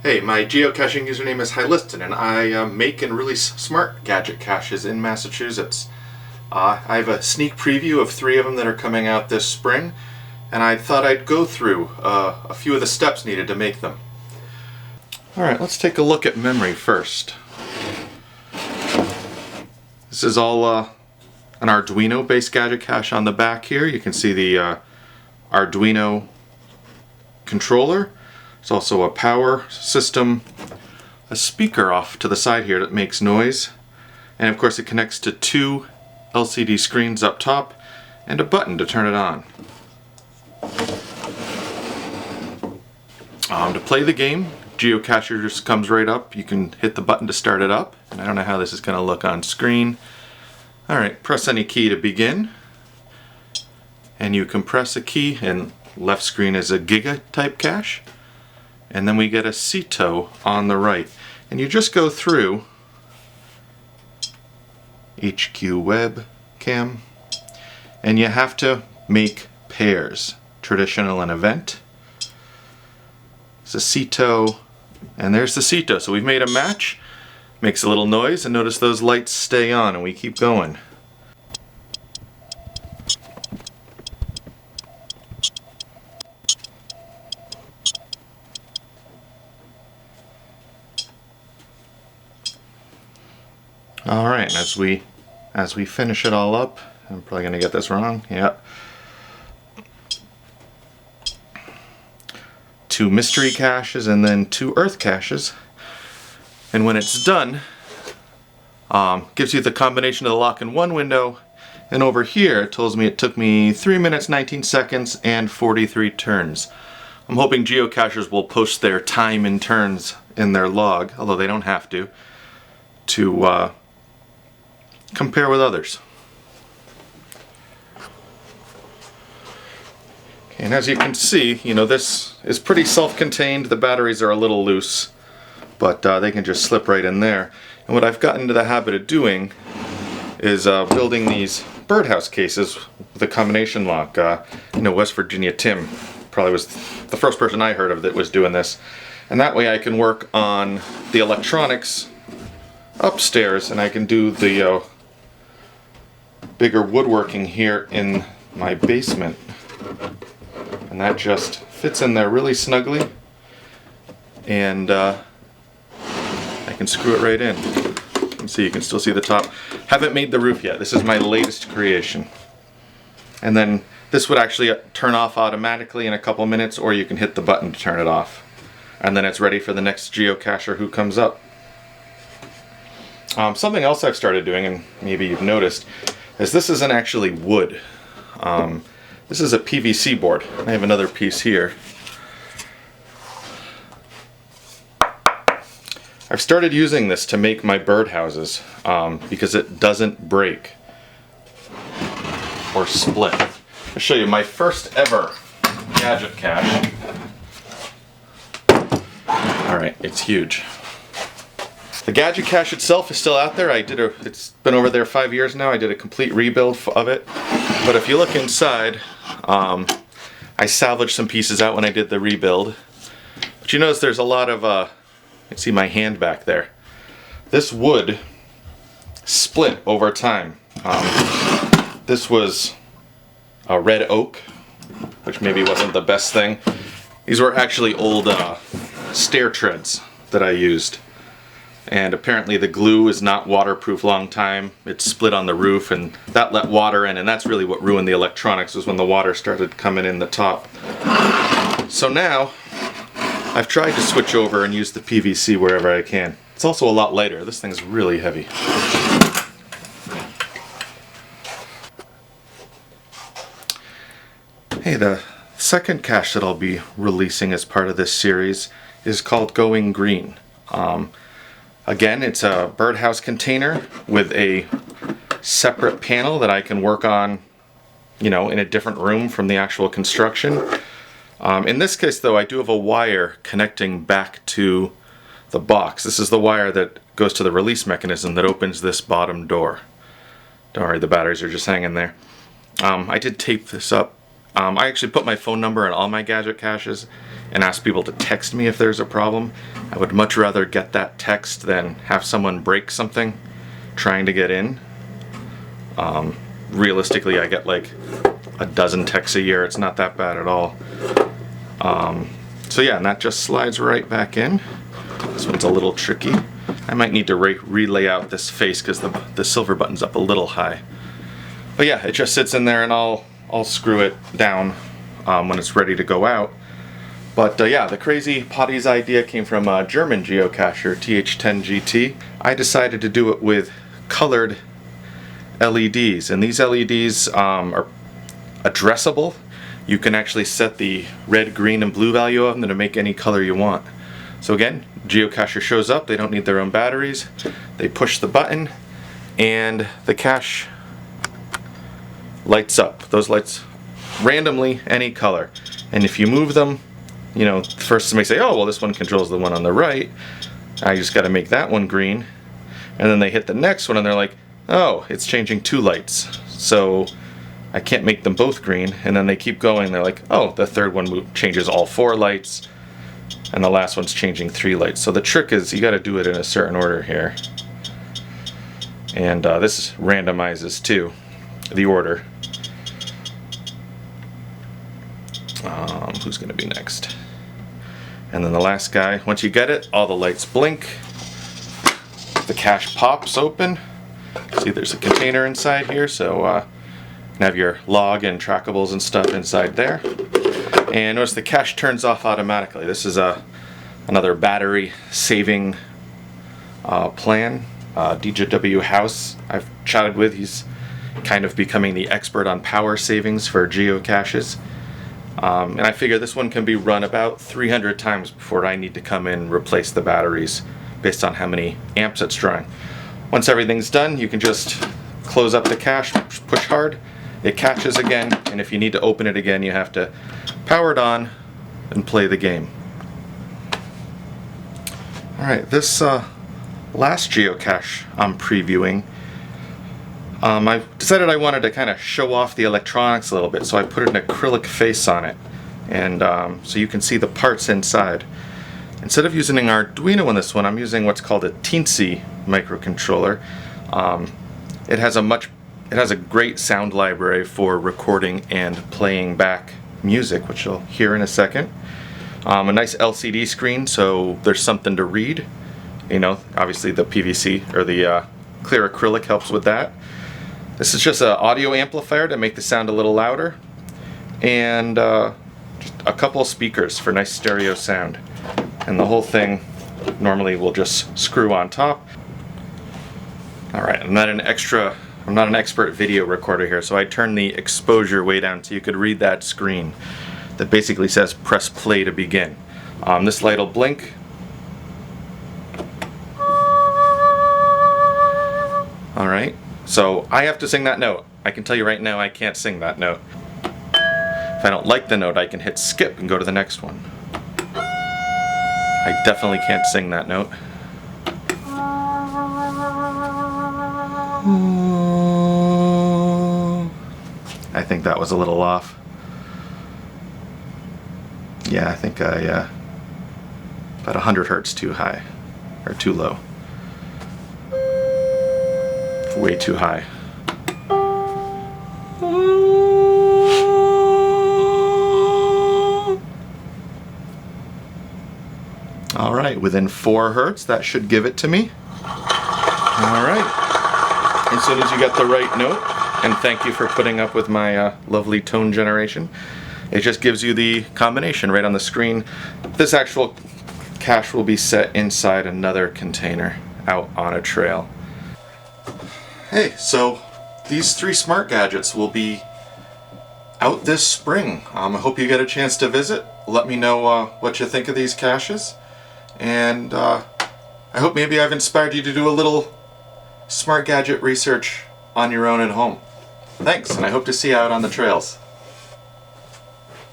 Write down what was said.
Hey, my geocaching username is Hyliston, and I make and release smart gadget caches in Massachusetts. I have a sneak preview of 3 of them that are coming out this spring, and I thought I'd go through a few of the steps needed to make them. Alright, let's take a look at memory first. This is all an Arduino-based gadget cache on the back here. You can see the Arduino controller. There's also a power system, a speaker off to the side here that makes noise, and of course it connects to 2 LCD screens up top and a button to turn it on. To play the game, Geocacher just comes right up. You can hit the button to start it up, and I don't know how this is going to look on screen. Alright, press any key to begin, and you can press a key, and left screen is a Giga type cache. And then we get a CETO on the right. And you just go through HQ webcam, and you have to make pairs, traditional and event. It's a CETO, and there's the CETO. So we've made a match, makes a little noise, and notice those lights stay on, and we keep going. Alright, as we finish it all up, I'm probably going to get this wrong, yeah. 2 mystery caches and then 2 earth caches. And when it's done, gives you the combination of the lock and 1 window, and over here it tells me it took me 3 minutes 19 seconds and 43 turns. I'm hoping geocachers will post their time in turns in their log, although they don't have to compare with others. Okay, and as you can see, this is pretty self-contained. The batteries are a little loose, but they can just slip right in there. And what I've gotten into the habit of doing is building these Birdhouse cases with a combination lock. West Virginia Tim probably was the first person I heard of that was doing this. And that way I can work on the electronics upstairs, and I can do the bigger woodworking here in my basement, and that just fits in there really snugly, and I can screw it right in. You can see, you can still see the top. Haven't made the roof yet. This is my latest creation, and then this would actually turn off automatically in a couple minutes, or you can hit the button to turn it off, and then it's ready for the next geocacher who comes up. Something else I've started doing, and maybe you've noticed, is this isn't actually wood. This is a PVC board. I have another piece here. I've started using this to make my birdhouses because it doesn't break or split. I'll show you my first ever gadget cache. Alright, it's huge. The gadget cache itself is still out there. It's been over there 5 years now. I did a complete rebuild of it. But if you look inside, I salvaged some pieces out when I did the rebuild. But you notice there's a lot of, you can see my hand back there. This wood split over time. This was a red oak, which maybe wasn't the best thing. These were actually old stair treads that I used. And apparently the glue is not waterproof long time. It split on the roof, and that let water in, and that's really what ruined the electronics, was when the water started coming in the top. So now I've tried to switch over and use the PVC wherever I can. It's also a lot lighter. This thing's really heavy. Hey, the second cache that I'll be releasing as part of this series is called Going Green. Again, it's a Birdhouse container with a separate panel that I can work on, in a different room from the actual construction. In this case, though, I do have a wire connecting back to the box. This is the wire that goes to the release mechanism that opens this bottom door. Don't worry, the batteries are just hanging there. I did tape this up. I actually put my phone number in all my gadget caches, and ask people to text me if there's a problem. I would much rather get that text than have someone break something trying to get in. Realistically, I get like a dozen texts a year. It's not that bad at all. So yeah, and that just slides right back in. This one's a little tricky. I might need to relay out this face because the silver button's up a little high. But yeah, it just sits in there, and I'll screw it down when it's ready to go out. But yeah, the crazy potty's idea came from a German geocacher, TH10GT. I decided to do it with colored LEDs, and these LEDs are addressable. You can actually set the red, green, and blue value of them to make any color you want. So again, geocacher shows up, they don't need their own batteries, they push the button, and the cache lights up. Those lights randomly any color. And if you move them, you know, first somebody say, oh, well, this one controls the one on the right. I just got to make that one green. And then they hit the next one and they're like, oh, it's changing 2 lights. So I can't make them both green. And then they keep going. They're like, oh, the third one changes all 4 lights. And the last one's changing 3 lights. So the trick is you got to do it in a certain order here. And this randomizes too, the order. Who's going to be next? And then the last guy, once you get it, all the lights blink. The cache pops open. See, there's a container inside here, so you can have your log and trackables and stuff inside there. And notice the cache turns off automatically. This is another battery saving plan. DJW House I've chatted with. He's kind of becoming the expert on power savings for geocaches. And I figure this one can be run about 300 times before I need to come in and replace the batteries based on how many amps it's drawing. Once everything's done, you can just close up the cache, push hard, it catches again, and if you need to open it again, you have to power it on and play the game. Alright, this last geocache I'm previewing, I decided I wanted to kind of show off the electronics a little bit, so I put an acrylic face on it, and so you can see the parts inside. Instead of using an Arduino in this one, I'm using what's called a Teensy microcontroller. It has a great sound library for recording and playing back music, which you'll hear in a second. A nice LCD screen, so there's something to read. You know, obviously the PVC or the clear acrylic helps with that. This is just an audio amplifier to make the sound a little louder, and just a couple of speakers for nice stereo sound. And the whole thing normally will just screw on top. Alright, I'm not an expert video recorder here, so I turned the exposure way down so you could read that screen that basically says press play to begin. This light will blink. Alright, so I have to sing that note. I can tell you right now I can't sing that note. If I don't like the note, I can hit skip and go to the next one. I definitely can't sing that note. I think that was a little off. Yeah, I think about 100 hertz too high, or too low. Way too high. Alright, within 4 hertz, that should give it to me. Alright. As soon as you get the right note, and thank you for putting up with my lovely tone generation, it just gives you the combination right on the screen. This actual cache will be set inside another container out on a trail. Hey, so these 3 smart gadgets will be out this spring. I hope you get a chance to visit. Let me know what you think of these caches. And I hope maybe I've inspired you to do a little smart gadget research on your own at home. Thanks, and I hope to see you out on the trails.